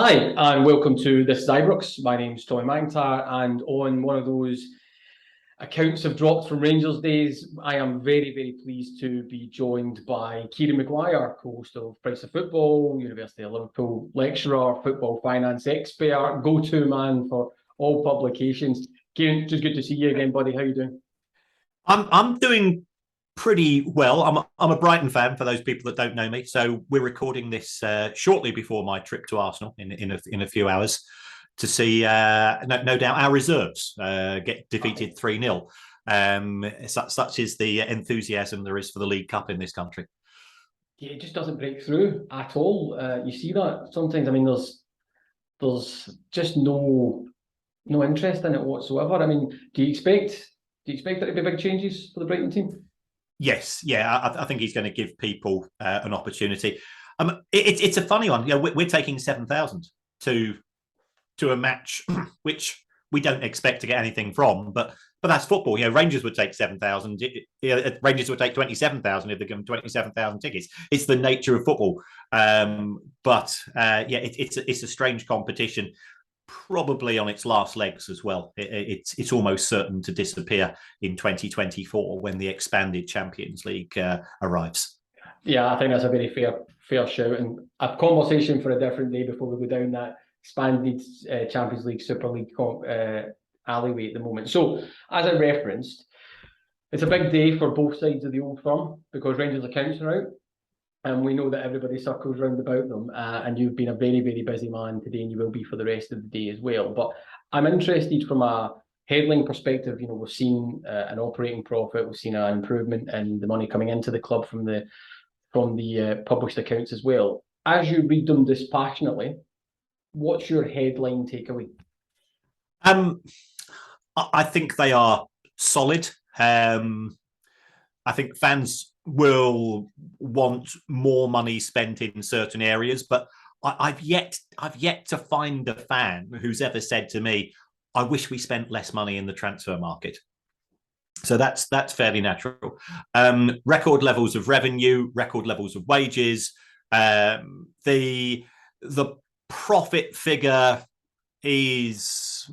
Hi, and welcome to This Is Ibrox. My name's Tommy McIntyre, and on one of those accounts have dropped from Rangers days, I am very, very pleased to be joined by Kieran Maguire, co-host of Price of Football, University of Liverpool lecturer, football finance expert, go-to man for all publications. Kieran, just good to see you again, buddy. How are you doing? I'm doing pretty well. I'm a Brighton fan for those people that don't know me. So we're recording this shortly before my trip to Arsenal in a few hours to see no doubt our reserves get defeated 3-0. Such is the enthusiasm there is for the League Cup in this country. Yeah, it just doesn't break through at all. You see that sometimes. I mean, there's just no interest in it whatsoever. I mean, do you expect there to be big changes for the Brighton team? Yes, yeah, I think he's going to give people an opportunity. It's a funny one. You know, we're taking 7,000 to a match which we don't expect to get anything from, but that's football. You know, Rangers would take 7,000. Rangers would take 27,000 if they're given 27,000 tickets. It's the nature of football. It's a strange competition. Probably on its last legs as well. It's almost certain to disappear in 2024 when the expanded Champions League arrives. Yeah, I think that's a very fair shout, and a conversation for a different day before we go down that expanded Champions League, Super League alleyway at the moment. So, as I referenced, it's a big day for both sides of the old firm because Rangers accounts are out. And we know that everybody circles round about them, and you've been a very, very busy man today, and you will be for the rest of the day as well. But I'm interested from a headline perspective. You know, we've seen an operating profit, we've seen an improvement in the money coming into the club from the published accounts as well. As you read them dispassionately, what's your headline takeaway? I think they are solid. I think fans will want more money spent in certain areas, but I've yet to find a fan who's ever said to me, "I wish we spent less money in the transfer market." So that's fairly natural. Record levels of revenue, record levels of wages. The profit figure is,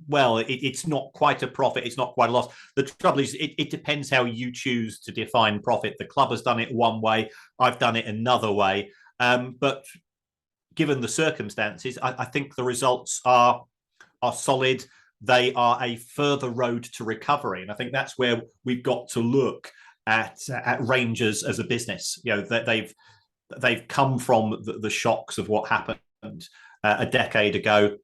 well, it's not quite a profit, it's not quite a loss. The trouble is it depends how you choose to define profit. The club has done it one way, I've done it another way, but given the circumstances, I think the results are solid. They are a further road to recovery, and I think that's where we've got to look at Rangers as a business. You know, that they've come from the shocks of what happened a decade ago.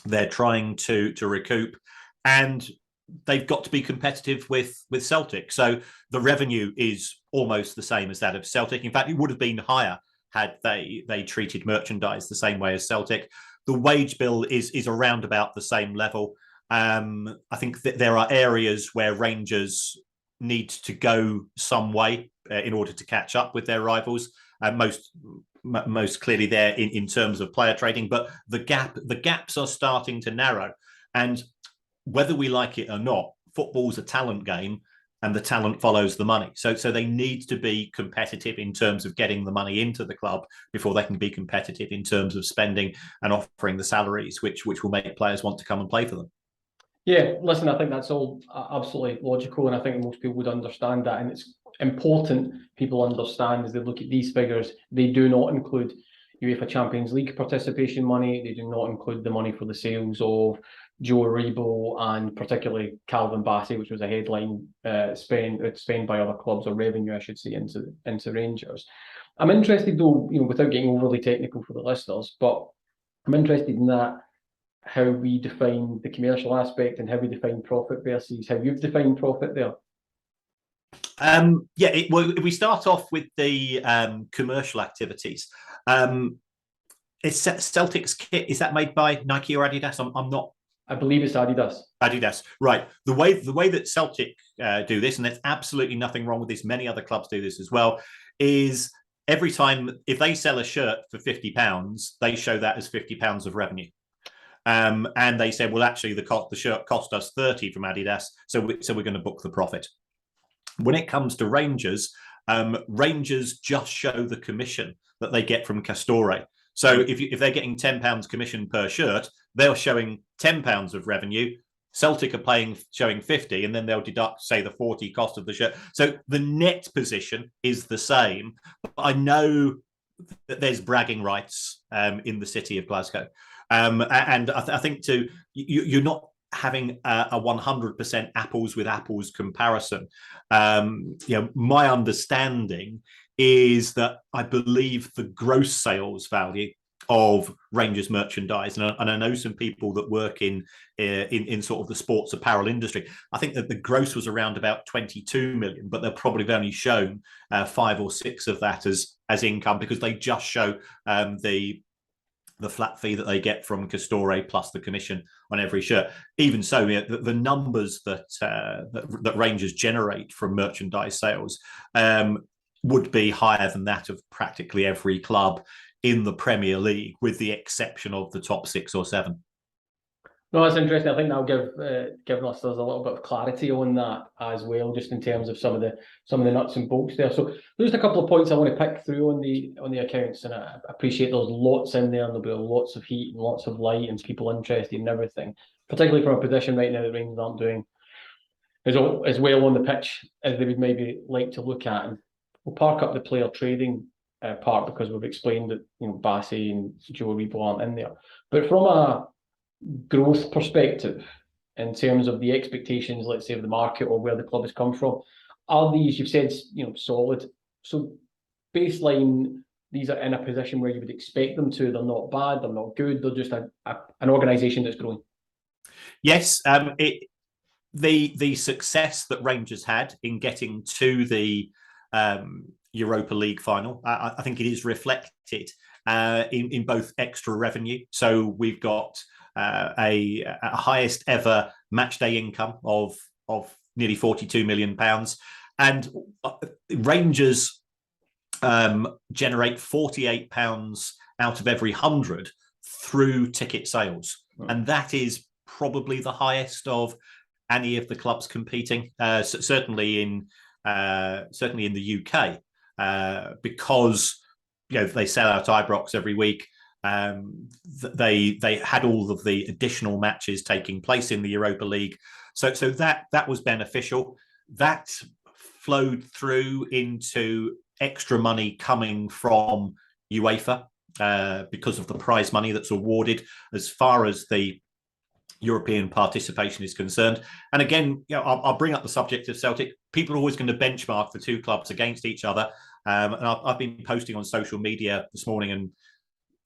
They're trying to recoup, and they've got to be competitive with Celtic. So the revenue is almost the same as that of Celtic. In fact, it would have been higher had they treated merchandise the same way as Celtic. The wage bill is around about the same level. I think that there are areas where Rangers need to go some way in order to catch up with their rivals. Most clearly there in terms of player trading, but the gaps are starting to narrow. And whether we like it or not, football's a talent game, and the talent follows the money. So they need to be competitive in terms of getting the money into the club before they can be competitive in terms of spending and offering the salaries which will make players want to come and play for them. Yeah, listen, I think that's all absolutely logical, and I think most people would understand that, and it's important people understand as they look at these figures, they do not include UEFA Champions League participation money, they do not include the money for the sales of Joe Aribo and particularly Calvin Bassey, which was a headline spend by other clubs, or revenue I should say, into Rangers. I'm interested though, you know, without getting overly technical for the listeners, but I'm interested in that, how we define the commercial aspect and how we define profit versus how you've defined profit there. If we start off with the commercial activities, is Celtic's kit, is that made by Nike or Adidas? I'm not. I believe it's Adidas. Adidas, right. The way that Celtic do this, and there's absolutely nothing wrong with this, many other clubs do this as well, is every time, if they sell a shirt for £50, they show that as £50 of revenue. And they said, well, actually, the shirt cost us 30 from Adidas, so we're going to book the profit. When it comes to Rangers, Rangers just show the commission that they get from Castore. So if they're getting £10 commission per shirt, they're showing £10 of revenue. Celtic are showing 50, and then they'll deduct, say, the 40 cost of the shirt. So the net position is the same. But I know that there's bragging rights in the city of Glasgow. And I think you're not having a 100% apples with apples comparison. My understanding is that I believe the gross sales value of Rangers merchandise, and I know some people that work in sort of the sports apparel industry. I think that the gross was around about 22 million, but they'll probably have only shown 5 or 6 of that as income, because they just show the flat fee that they get from Castore plus the commission on every shirt. Even so, the numbers that Rangers generate from merchandise sales would be higher than that of practically every club in the Premier League, with the exception of the top 6 or 7. No, that's interesting. I think that'll give listeners a little bit of clarity on that as well, just in terms of some of the nuts and bolts there. So there's a couple of points I want to pick through on the accounts, and I appreciate there's lots in there, and there'll be lots of heat and lots of light and people interested in everything, particularly from a position right now that Rangers aren't doing as well on the pitch as they would maybe like to look at. And we'll park up the player trading part, because we've explained that Bassey and Joe Rebo aren't in there. But from a growth perspective, in terms of the expectations, let's say, of the market or where the club has come from, are these, you've said, solid? So baseline, these are in a position where you would expect them to. They're not bad, they're not good, they're just an organisation that's growing. Yes, the success that Rangers had in getting to the Europa League final, I think it is reflected in both extra revenue. So we've got a highest ever matchday income of nearly £42 million, and Rangers generate £48 out of every 100 through ticket sales, and that is probably the highest of any of the clubs competing. Certainly in the UK. Because they sell out Ibrox every week. They had all of the additional matches taking place in the Europa League, so that was beneficial. That flowed through into extra money coming from UEFA because of the prize money that's awarded as far as the European participation is concerned. And again, I'll bring up the subject of Celtic. People are always going to benchmark the two clubs against each other. And I've been posting on social media this morning, and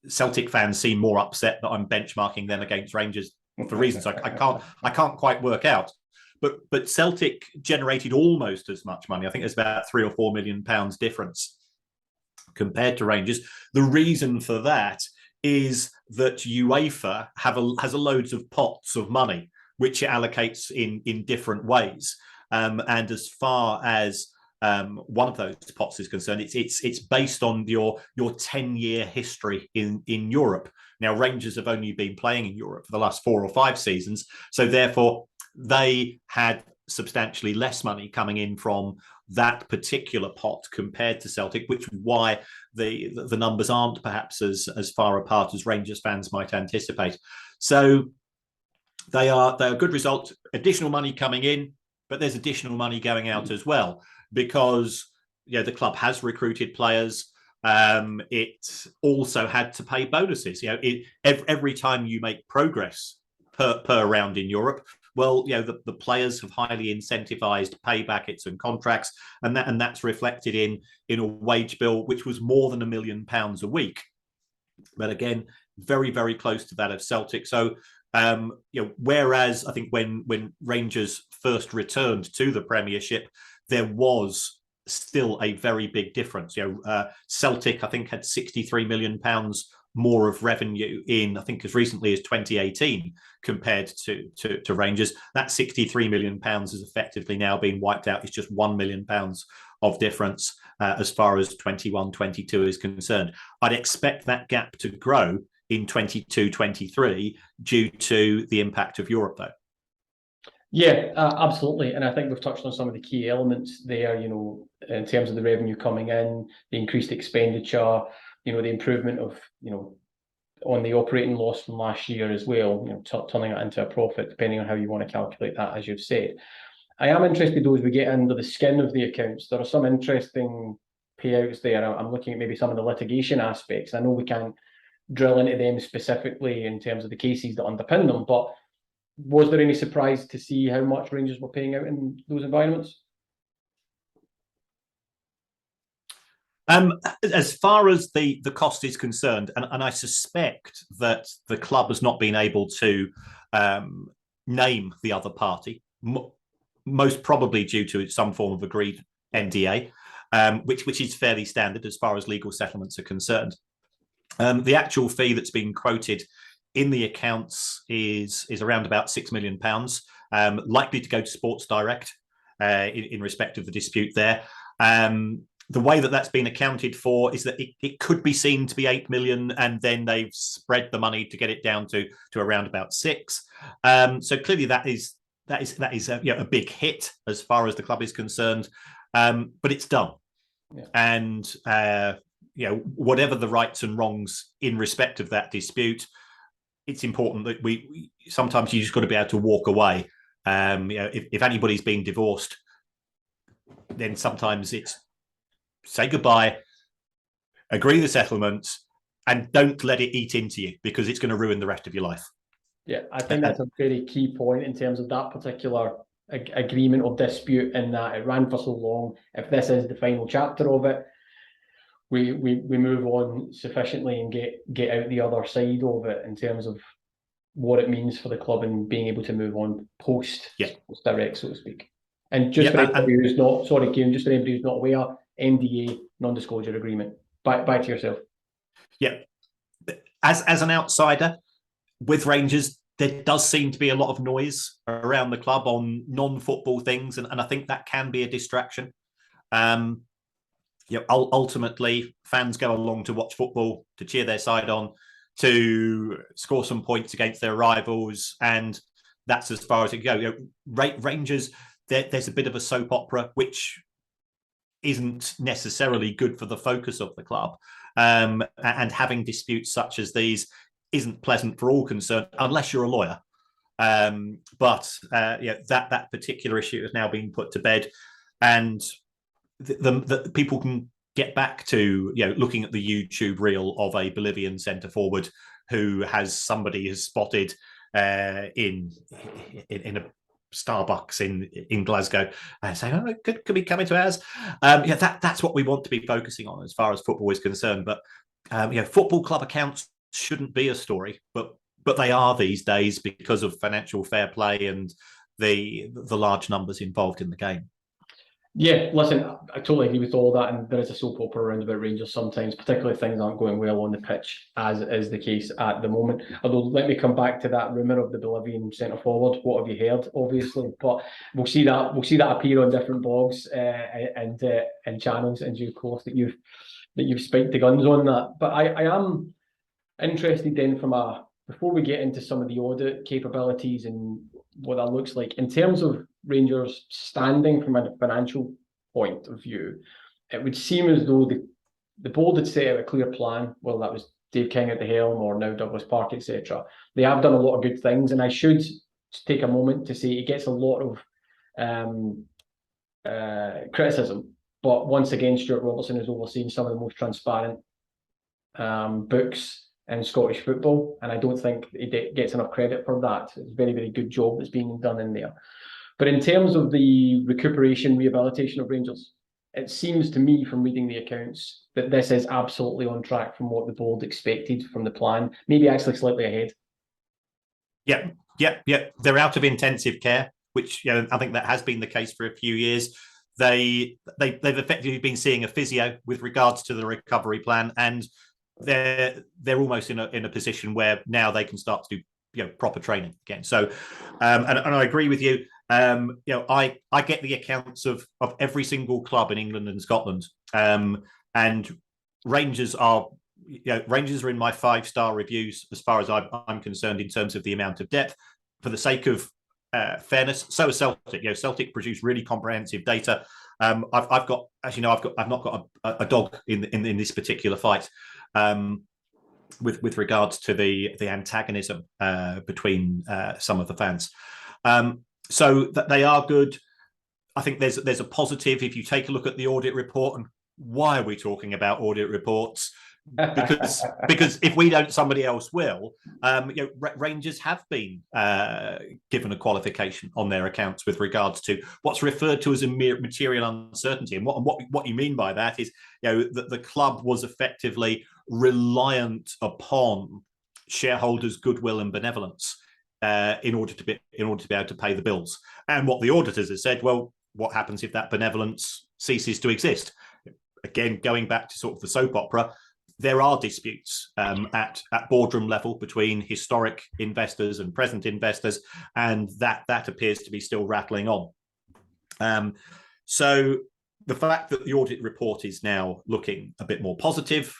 Celtic fans seem more upset that I'm benchmarking them against Rangers for reasons I can't quite work out. But Celtic generated almost as much money. I think there's about £3 or £4 million difference compared to Rangers. The reason for that is that UEFA has loads of pots of money which it allocates in different ways. And as far as one of those pots is concerned, it's based on your 10-year history in Europe. Now, Rangers have only been playing in Europe for the last 4 or 5 seasons, so therefore they had substantially less money coming in from that particular pot compared to Celtic, which is why the numbers aren't perhaps as far apart as Rangers fans might anticipate. So they are a good result. Additional money coming in, but there's additional money going out as well, because the club has recruited players. It also had to pay bonuses. Every time you make progress per round in Europe, well, the players have highly incentivized pay packets and contracts, and that's reflected in a wage bill which was more than £1 million a week. But again, very, very close to that of Celtic. So whereas I think when Rangers first returned to the Premiership, there was still a very big difference. Celtic, I think, had £63 million more of revenue in, I think, as recently as 2018 compared to Rangers. That £63 million has effectively now been wiped out. It's just £1 million of difference as far as 21-22 is concerned. I'd expect that gap to grow in 22-23 due to the impact of Europe, though. Yeah, absolutely. And I think we've touched on some of the key elements there, in terms of the revenue coming in, the increased expenditure, the improvement of, on the operating loss from last year as well, turning it into a profit, depending on how you want to calculate that, as you've said. I am interested, though, as we get under the skin of the accounts. There are some interesting payouts there. I'm looking at maybe some of the litigation aspects. I know we can't drill into them specifically in terms of the cases that underpin them, but was there any surprise to see how much Rangers were paying out in those environments? As far as the cost is concerned, and I suspect that the club has not been able to name the other party, most probably due to some form of agreed NDA, which is fairly standard as far as legal settlements are concerned. The actual fee that's been quoted in the accounts is around about £6 million, likely to go to Sports Direct in respect of the dispute there. The way that that's been accounted for is that it could be seen to be 8 million, and then they've spread the money to get it down to around about 6. So clearly that is a big hit as far as the club is concerned, but it's done. Yeah. And whatever the rights and wrongs in respect of that dispute, it's important that we sometimes you just got to be able to walk away. If anybody's been divorced, then sometimes it's say goodbye, agree the settlement, and don't let it eat into you, because it's going to ruin the rest of your life. Yeah, I think that's a very key point in terms of that particular agreement or dispute, in that it ran for so long. If this is the final chapter of it, we move on sufficiently and get out the other side of it in terms of what it means for the club and being able to move on post direct, so to speak. And just for anybody who's not, sorry, Kieran, just for anybody who's not aware, NDA, non-disclosure agreement. Back to yourself. Yeah. As an outsider with Rangers, there does seem to be a lot of noise around the club on non-football things, and I think that can be a distraction. Ultimately, fans go along to watch football, to cheer their side on, to score some points against their rivals, and that's as far as it goes. Rangers, there's a bit of a soap opera, which isn't necessarily good for the focus of the club. And having disputes such as these isn't pleasant for all concerned, unless you're a lawyer. But that particular issue has now been put to bed, and the people can get back to looking at the YouTube reel of a Bolivian centre forward who somebody has spotted in a Starbucks in Glasgow, and saying, "Oh, could be coming to ours." That's what we want to be focusing on as far as football is concerned. But football club accounts shouldn't be a story, but they are these days because of financial fair play and the large numbers involved in the game. Yeah, listen, I totally agree with all that, and there is a soap opera around about Rangers sometimes, particularly if things aren't going well on the pitch, as is the case at the moment. Although, let me come back to that rumour of the Bolivian centre forward. What have you heard? Obviously, but we'll see that appear on different blogs and channels in due course that you've spiked the guns on that. But I am interested then before we get into some of the audit capabilities and what that looks like in terms of Rangers standing from a financial point of view. It would seem as though the board had set out a clear plan, whether that was Dave King at the helm or now Douglas Park, etc. They have done a lot of good things, and I should take a moment to say it gets a lot of criticism. But once again, Stuart Robertson is overseeing some of the most transparent books in Scottish football, and I don't think he gets enough credit for that. It's a very, very good job that's being done in there. But in terms of the recuperation, rehabilitation of Rangers, it seems to me from reading the accounts that this is absolutely on track from what the board expected from the plan, maybe actually slightly ahead. Yeah. They're out of intensive care, which I think that has been the case for a few years. They've effectively been seeing a physio with regards to the recovery plan, and they're almost in a position where now they can start to do proper training again. So, and I agree with you. I get the accounts of every single club in England and Scotland, and Rangers are in my 5-star reviews as far as I'm concerned in terms of the amount of depth. For the sake of fairness, so is Celtic. Celtic produce really comprehensive data. I've not got a dog in this particular fight, with regards to the antagonism between some of the fans. So that they are good. I think there's a positive if you take a look at the audit report. And why are we talking about audit reports? Because if we don't, somebody else will. Rangers have been given a qualification on their accounts with regards to what's referred to as a material uncertainty, and what you mean by that is, that the club was effectively reliant upon shareholders' goodwill and benevolence in order to be able to pay the bills. And what the auditors have said, well, what happens if that benevolence ceases to exist? Again, going back to sort of the soap opera, there are disputes at boardroom level between historic investors and present investors, and that appears to be still rattling on. So the fact that the audit report is now looking a bit more positive,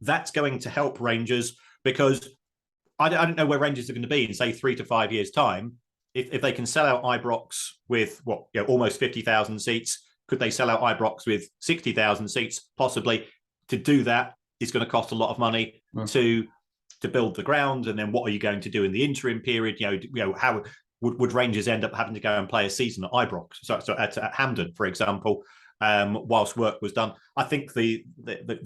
that's going to help Rangers, because I don't know where Rangers are going to be in, say, 3 to 5 years' time. If they can sell out Ibrox with almost 50,000 seats, could they sell out Ibrox with 60,000 seats? Possibly. To do that, it's going to cost a lot of money to build the ground, and then what are you going to do in the interim period? How would Rangers end up having to go and play a season at Ibrox, so at Hampden, for example, whilst work was done? I think the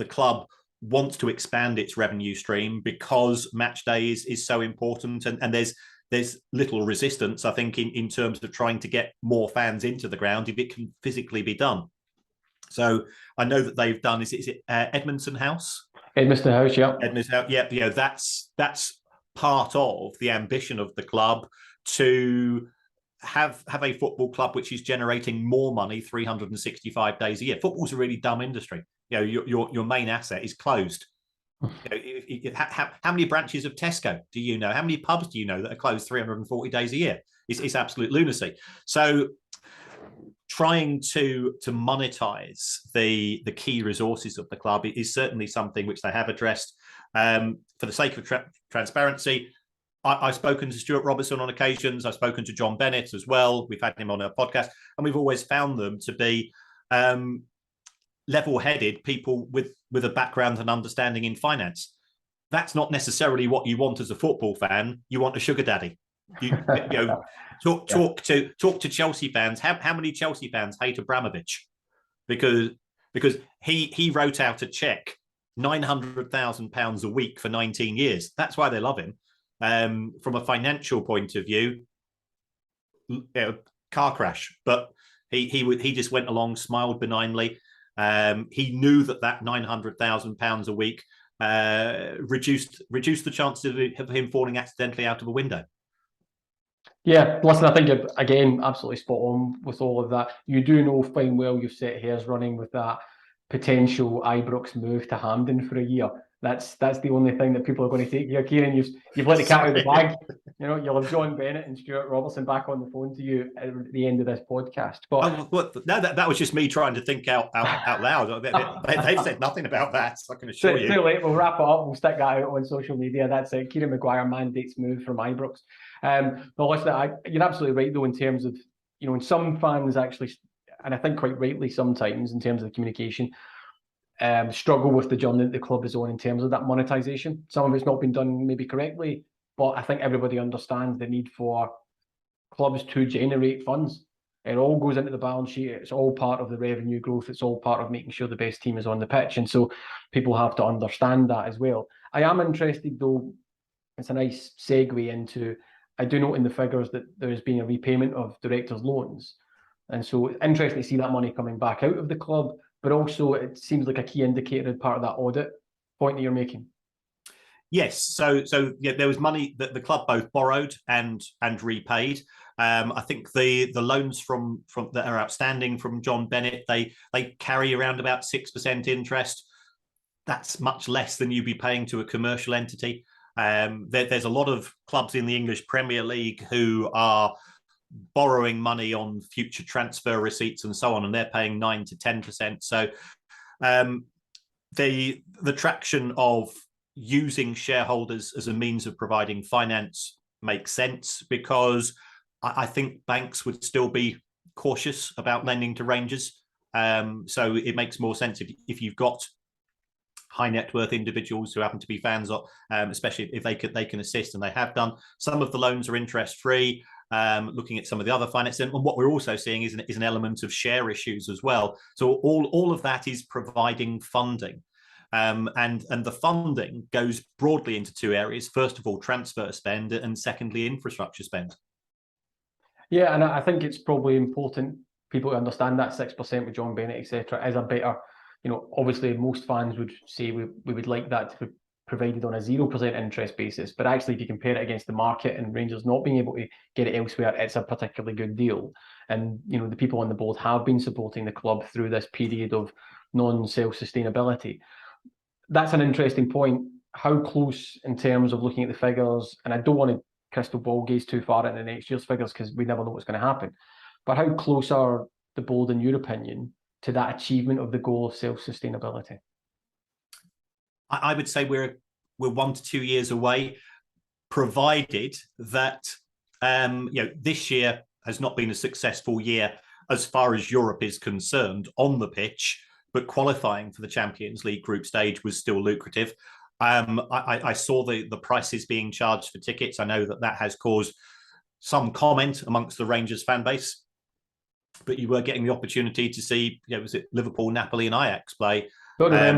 club wants to expand its revenue stream because Matchday is so important, and there's little resistance, I think, in terms of trying to get more fans into the ground if it can physically be done. So I know that they've done, is it Edmondson House? Edmondson House, yeah. Edmondson House, yeah. That's part of the ambition of the club to have a football club which is generating more money 365 days a year. Football's a really dumb industry. Your main asset is closed. How many branches of Tesco do you know? How many pubs do you know that are closed 340 days a year? It's absolute lunacy. So trying to monetize the key resources of the club is certainly something which they have addressed. For the sake of transparency, I've spoken to Stuart Robertson on occasions. I've spoken to John Bennett as well. We've had him on our podcast, and we've always found them to be level-headed people with a background and understanding in finance. That's not necessarily what you want as a football fan. You want a sugar daddy. Talk to Chelsea fans. How many Chelsea fans hate Abramovich because he wrote out a check £900,000 a week for 19 years. That's why they love him. From a financial point of view, car crash. But he just went along, smiled benignly. He knew that £900,000 a week reduced the chances of him falling accidentally out of a window. Yeah, listen, I think you're, again, absolutely spot on with all of that. You do know fine well you've set hairs running with that potential Ibrox move to Hampden for a year. That's the only thing that people are going to take here. Kieran, you've let the cat out of the bag. You'll have John Bennett and Stuart Robertson back on the phone to you at the end of this podcast. But no, that was just me trying to think out loud. They've said nothing about that, so I can assure you. Too late. We'll wrap it up. We'll stick that out on social media. That's it. Kieran Maguire mandates move from Ibrox. But listen, you're absolutely right, though, in terms of, and some fans actually, and I think quite rightly sometimes, in terms of communication, struggle with the journey that the club is on in terms of that monetisation. Some of it's not been done maybe correctly, but I think everybody understands the need for clubs to generate funds. It all goes into the balance sheet. It's all part of the revenue growth. It's all part of making sure the best team is on the pitch. And so people have to understand that as well. I am interested, though, it's a nice segue into, I do note in the figures that there's been a repayment of directors' loans. And so it's interesting to see that money coming back out of the club, but also it seems like a key indicator part of that audit point that you're making. Yes, so yeah, there was money that the club both borrowed and repaid. I think the loans from that are outstanding from John Bennett, they carry around about 6% interest. That's much less than you'd be paying to a commercial entity. There's a lot of clubs in the English Premier League who are borrowing money on future transfer receipts and so on, and they're paying 9 to 10%. So the traction of using shareholders as a means of providing finance makes sense, because I think banks would still be cautious about lending to Rangers. So it makes more sense if you've got high net worth individuals who happen to be fans of, especially if they can assist, and they have done. Some of the loans are interest free. Looking at some of the other finance, and what we're also seeing is an element of share issues as well. So all of that is providing funding. And the funding goes broadly into two areas. First of all, transfer spend, and secondly, infrastructure spend. Yeah, and I think it's probably important people to understand that 6% with John Bennett, etc., is a better, obviously most fans would say we would like that to be provided on a 0% interest basis. But actually, if you compare it against the market and Rangers not being able to get it elsewhere, it's a particularly good deal. And, the people on the board have been supporting the club through this period of non-self-sustainability. That's an interesting point. How close in terms of looking at the figures, and I don't want to crystal ball gaze too far into next year's figures because we never know what's going to happen, but how close are the board, in your opinion, to that achievement of the goal of self-sustainability? I would say we're 1 to 2 years away, provided that this year has not been a successful year as far as Europe is concerned on the pitch, but qualifying for the Champions League group stage was still lucrative. I saw the prices being charged for tickets. I know that has caused some comment amongst the Rangers fan base, but you were getting the opportunity to see, was it Liverpool, Napoli, and Ajax play? I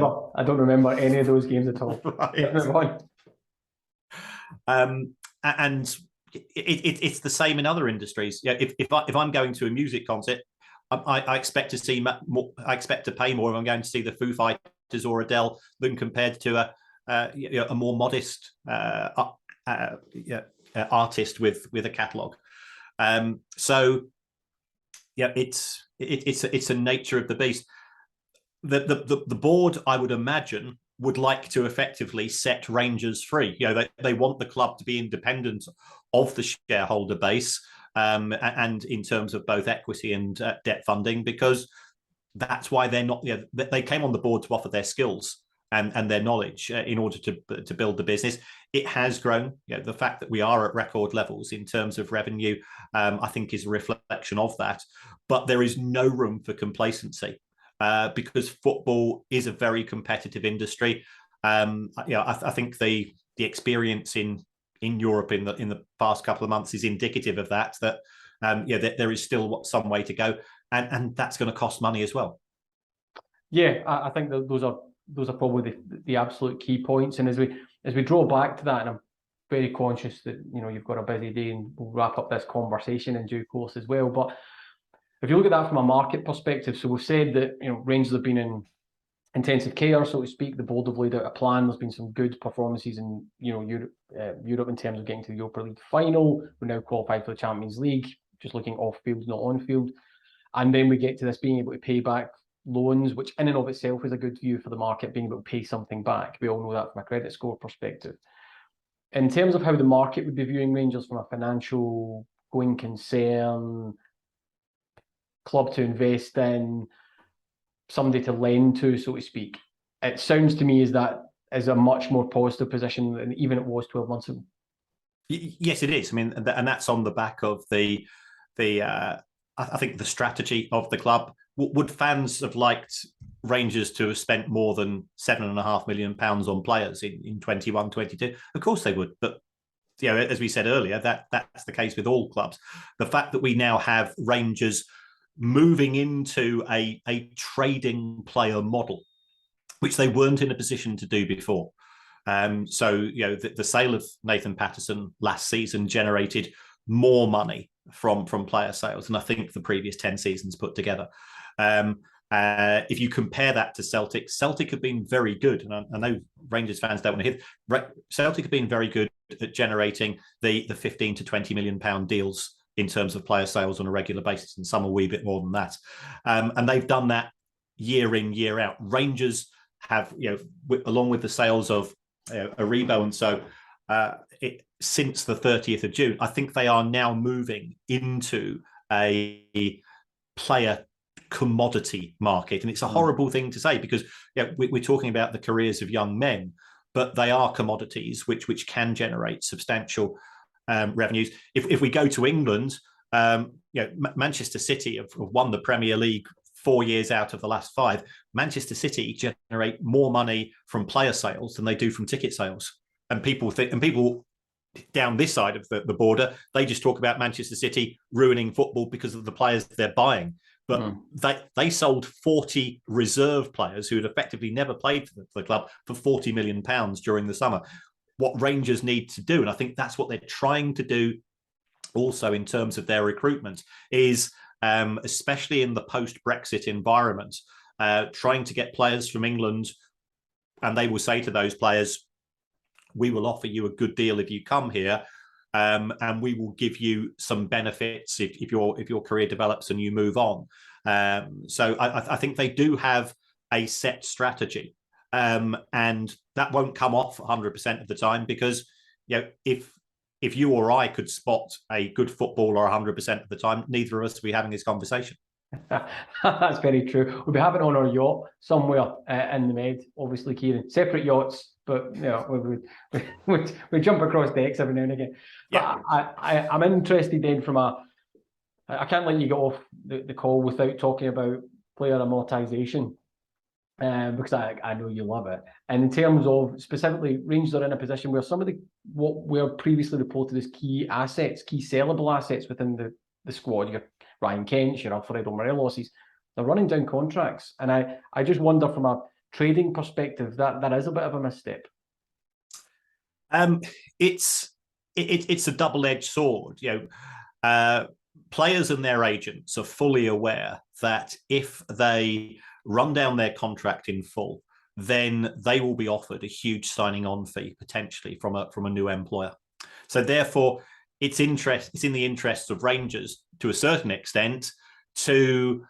don't remember any of those games at all. Right. And it's the same in other industries. If I'm going to a music concert, I expect to see more. I expect to pay more if I'm going to see the Foo Fighters or Adele than compared to a more modest artist with a catalogue. So it's a nature of the beast. The board, I would imagine, would like to effectively set Rangers free. They want the club to be independent of the shareholder base, and in terms of both equity and debt funding, because that's why they're not. They came on the board to offer their skills and their knowledge in order to build the business. It has grown. The fact that we are at record levels in terms of revenue, I think, is a reflection of that. But there is no room for complacency. Because football is a very competitive industry. I think the experience in Europe in the past couple of months is indicative of that. That there is still some way to go, and that's going to cost money as well. Yeah, I think that those are probably the absolute key points. And as we draw back to that, and I'm very conscious that you've got a busy day, and we'll wrap up this conversation in due course as well. But if you look at that from a market perspective, so we've said that Rangers have been in intensive care, so to speak. The board have laid out a plan. There's been some good performances in Europe in terms of getting to the Europa League final. We're now qualified for the Champions League, just looking off field, not on field. And then we get to this being able to pay back loans, which in and of itself is a good view for the market, being able to pay something back. We all know that from a credit score perspective. In terms of how the market would be viewing Rangers from a financial going concern, club to invest in, somebody to lend to, so to speak, it sounds to me as that is a much more positive position than even it was 12 months ago. Yes, it is. I mean, and that's on the back of the I think the strategy of the club. Would fans have liked Rangers to have spent more than £7.5 million on players in 21-22? Of course they would, but as we said earlier, that's the case with all clubs. The fact that we now have Rangers moving into a trading player model, which they weren't in a position to do before. So the sale of Nathan Patterson last season generated more money from player sales than I think the previous 10 seasons put together. If you compare that to Celtic have been very good, and I know Rangers fans don't want to hear. Celtic have been very good at generating the 15 to 20 million pound deals in terms of player sales on a regular basis, and some a wee bit more than that. And they've done that year in, year out. Rangers have, along with the sales of Aribo and so, since the 30th of June, I think they are now moving into a player commodity market. And it's a horrible thing to say, because we're talking about the careers of young men, but they are commodities which can generate substantial revenues. If we go to England, Manchester City have won the Premier League 4 years out of the last 5, Manchester City generate more money from player sales than they do from ticket sales. And people down this side of the border, they just talk about Manchester City ruining football because of the players they're buying. But they sold 40 reserve players who had effectively never played for the club for £40 million during the summer. What Rangers need to do, and I think that's what they're trying to do also in terms of their recruitment, is especially in the post-Brexit environment, trying to get players from England, and they will say to those players, we will offer you a good deal if you come here, and we will give you some benefits if your career develops and you move on. So I think they do have a set strategy, and that won't come off 100% of the time, because if you or I could spot a good footballer 100% of the time, neither of us would be having this conversation. That's very true. We'll be having it on our yacht somewhere in the Med, obviously, Kieran. Separate yachts, but we jump across decks every now and again. Yeah. But I'm interested then I can't let you get off the call without talking about player amortisation, because I know you love it. And in terms of specifically, Rangers are in a position where some of what were previously reported as key sellable assets within the squad, your Ryan Kent, your Alfredo Morelos's, they're running down contracts. And I just wonder, from a trading perspective, that is a bit of a misstep. It's a double-edged sword. Players and their agents are fully aware that if they run down their contract in full, then they will be offered a huge signing-on fee potentially from a new employer. So therefore, it's in the interests of Rangers to a certain extent to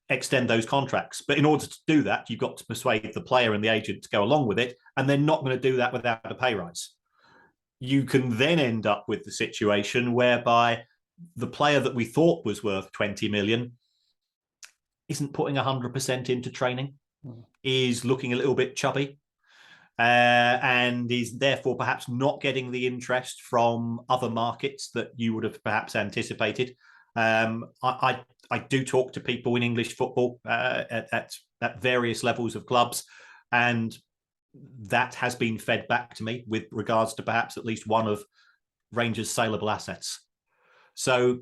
extend those contracts. But in order to do that, you've got to persuade the player and the agent to go along with it, and they're not going to do that without a pay rise. You can then end up with the situation whereby the player that we thought was worth 20 million isn't putting 100% into training, is looking a little bit chubby, and is therefore perhaps not getting the interest from other markets that you would have perhaps anticipated. I do talk to people in English football at various levels of clubs, and that has been fed back to me with regards to perhaps at least one of Rangers' saleable assets. So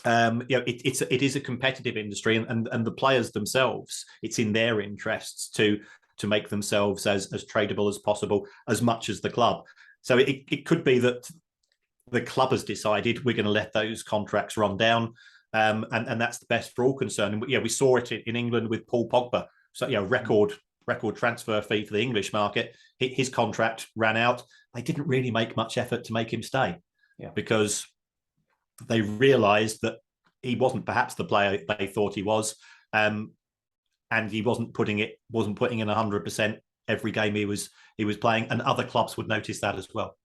it is a competitive industry, and the players themselves, it's in their interests to make themselves as tradable as possible, as much as the club. So it could be that the club has decided we're going to let those contracts run down, and that's the best for all concerned. And we saw it in England with Paul Pogba. So record transfer fee for the English market. His contract ran out. They didn't really make much effort to make him stay, because they realised that he wasn't perhaps the player they thought he was, and he wasn't putting in 100% every game he was playing, and other clubs would notice that as well.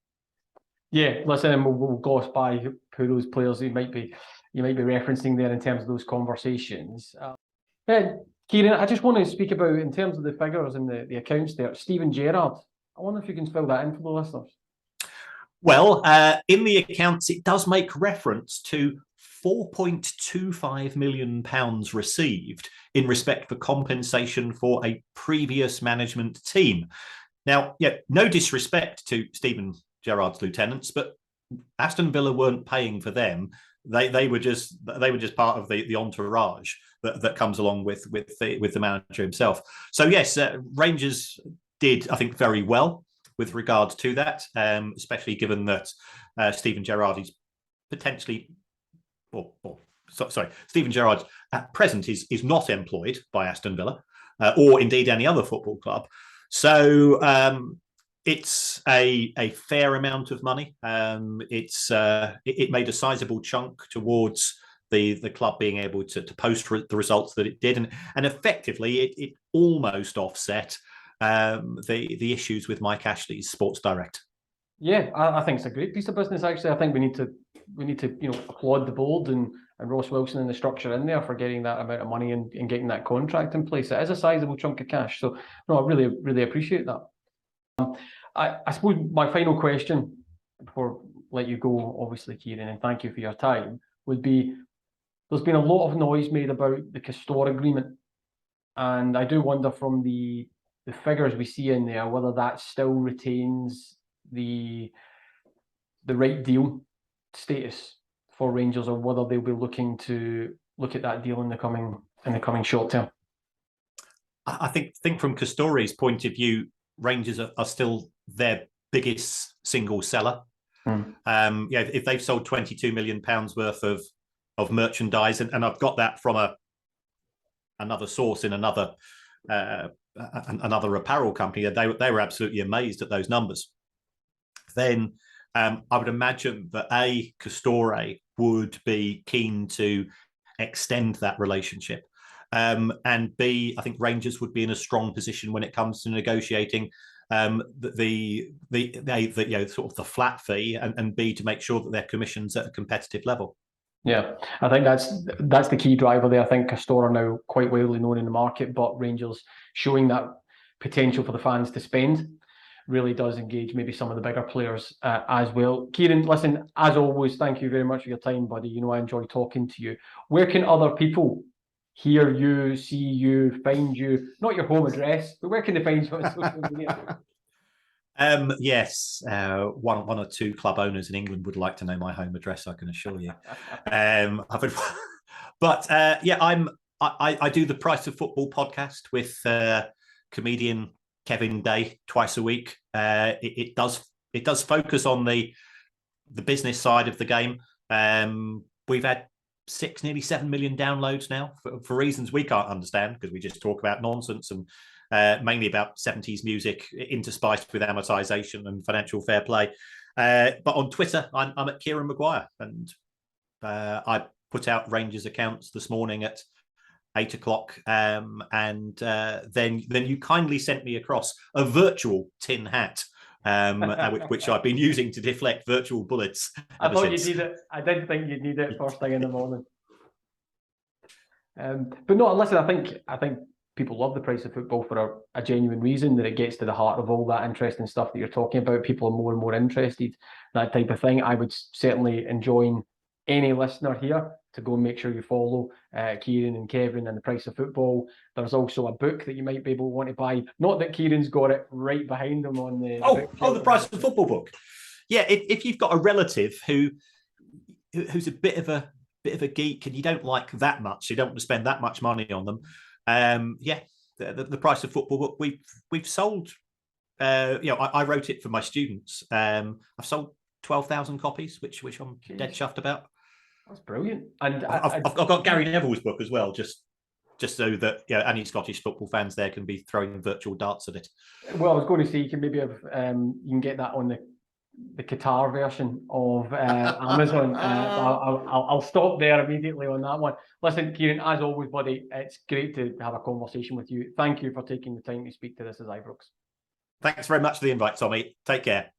Yeah, listen, we'll gloss by who those players you might be referencing there in terms of those conversations. Kieran, I just want to speak about, in terms of the figures and the accounts there, Steven Gerrard. I wonder if you can fill that in for the listeners. Well, in the accounts, it does make reference to £4.25 million received in respect for compensation for a previous management team. Now, no disrespect to Steven Gerrard's lieutenants, but Aston Villa weren't paying for them. They were just part of the entourage that comes along with the manager himself. So yes, Rangers did, I think, very well with regards to that, especially given that Steven Gerrard is potentially, Steven Gerrard at present is not employed by Aston Villa or indeed any other football club. So it's a fair amount of money. It made a sizable chunk towards the club being able to post the results that it did, and effectively it almost offset the issues with Mike Ashley's Sports Direct. Yeah, I think it's a great piece of business. Actually, I think we need to applaud the board and Ross Wilson and the structure in there for getting that amount of money and getting that contract in place. It is a sizable chunk of cash. So no, I really appreciate that. I suppose my final question before I let you go, obviously, Kieran, and thank you for your time, would be, there's been a lot of noise made about the Castor agreement, and I do wonder from the figures we see in there whether that still retains the right deal status for Rangers, or whether they'll be looking to look at that deal in the coming short term. I think from Castori's point of view, Rangers are still their biggest single seller. If they've sold £22 million worth of merchandise, and I've got that from another source in another apparel company, they were absolutely amazed at those numbers. Then I would imagine that Castor would be keen to extend that relationship. And B, I think Rangers would be in a strong position when it comes to negotiating the sort of the flat fee, and B, to make sure that their commission's at a competitive level. Yeah, I think that's the key driver there. I think Castor are now quite widely known in the market, but Rangers showing that potential for the fans to spend really does engage maybe some of the bigger players as well. Kieran, listen, as always, thank you very much for your time, buddy. You know, I enjoy talking to you. Where can other people hear you, see you, find you? Not your home address, but where can they find you on social media? Yes, one or two club owners in England would like to know my home address, I can assure you. But I do the Price of Football podcast with comedian Kevin Day twice a week. It does focus on the business side of the game. We've had nearly 7 million downloads now for reasons we can't understand, because we just talk about nonsense and mainly about 70s music interspiced with amortization and financial fair play. But on Twitter, I'm at Kieran Maguire, and I put out Rangers accounts this morning at 8 o'clock, and then you kindly sent me across a virtual tin hat, which I've been using to deflect virtual bullets. I thought you'd need it. I did think you'd need it first thing in the morning. But no, listen, I think people love the Price of Football for a genuine reason, that it gets to the heart of all that interesting stuff that you're talking about. People are more and more interested, that type of thing. I would certainly enjoin any listener here to go and make sure you follow Kieran and Kevin and the Price of Football. There's also a book that you might be able to want to buy. Not that Kieran's got it right behind him on the the Price of Football book. Yeah, if you've got a relative who's a bit of a geek and you don't like that much, you don't want to spend that much money on them. The Price of Football book we've sold. I wrote it for my students. I've sold 12,000 copies, which I'm dead chuffed about. That's brilliant. And I've got Gary Neville's book as well, just so that any Scottish football fans there can be throwing virtual darts at it. Well, I was going to say you can maybe have you can get that on the Qatar version of Amazon. I'll stop there immediately on that one. Listen, Kieran, as always, buddy, it's great to have a conversation with you. Thank you for taking the time to speak to This Is Ibrox. Thanks very much for the invite, Tommy. Take care.